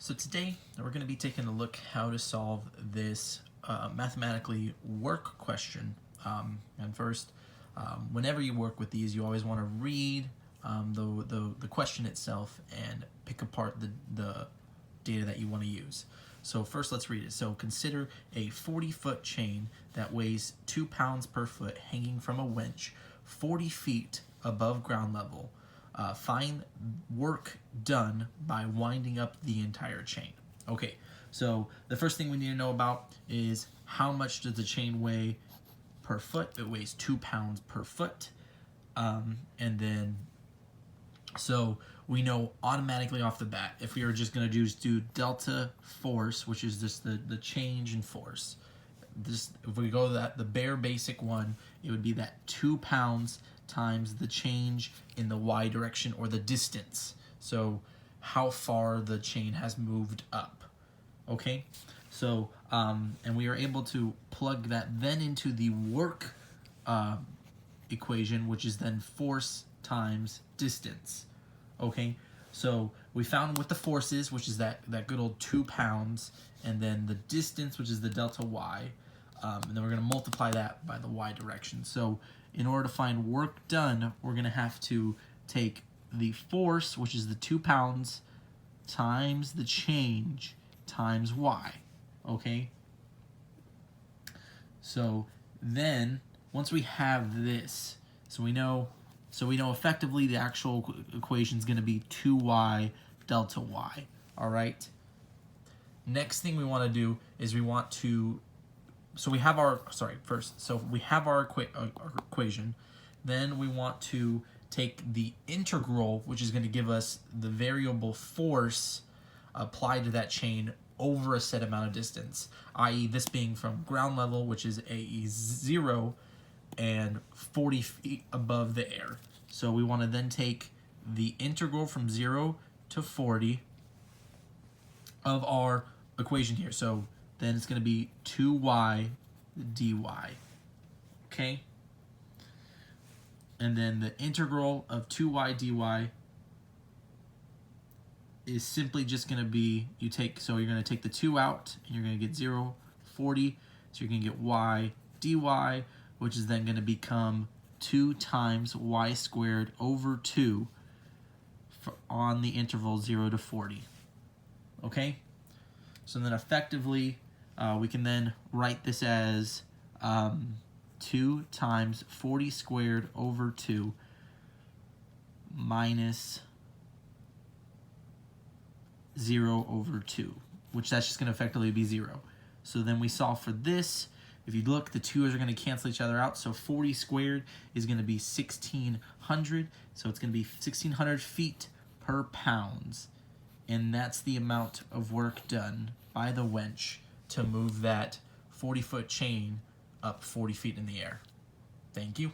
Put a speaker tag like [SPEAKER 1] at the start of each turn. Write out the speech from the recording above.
[SPEAKER 1] So today we're going to be taking a look how to solve this mathematically work question. And first, whenever you work with these, you always want to read the question itself and pick apart the data that you want to use. So first let's read it. So consider a 40-foot chain that weighs 2 pounds per foot hanging from a winch 40 feet above ground level. Find work done by winding up the entire chain. Okay, so the first thing we need to know about is how much does the chain weigh per foot. It weighs 2 pounds per foot. And then, so we know automatically off the bat, if we are just going to do delta force, which is just the change in force. If we go that the bare basic one, it would be that 2 pounds times the change in the y direction, or the distance. So how far the chain has moved up. Okay, so and we are able to plug that then into the work equation, which is then force times distance. Okay, so we found what the force is, which is that good old 2 pounds, and then the distance, which is the delta y, and then we're going to multiply that by the y direction. So in order to find work done, we're going to have to take the force, which is the 2 pounds, times the change times y. Okay? So then, once we have this, so we know effectively the actual equation is going to be 2y delta y. All right? Next thing we want to do is we want to, so we have our, so we have our equation. Then we want to take the integral, which is going to give us the variable force applied to that chain over a set amount of distance, i.e. this being from ground level, which is a 0, and 40 feet above the air. So we want to then take the integral from 0 to 40 of our equation here. So then it's going to be 2y dy. Okay? And then the integral of 2y dy is simply just going to be, so you're going to take the 2 out, and you're going to get 0, 40. So you're going to get y dy, which is then going to become 2 times y squared over 2 on the interval 0 to 40. Okay? So then effectively, we can then write this as 2 times 40 squared over 2 minus 0 over 2, which that's just going to effectively be 0. So then we solve for this. If you look, the 2's are going to cancel each other out, so 40 squared is going to be 1,600, so it's going to be 1,600 feet per pounds. And that's the amount of work done by the winch to move that 40-foot chain up 40 feet in the air. Thank you.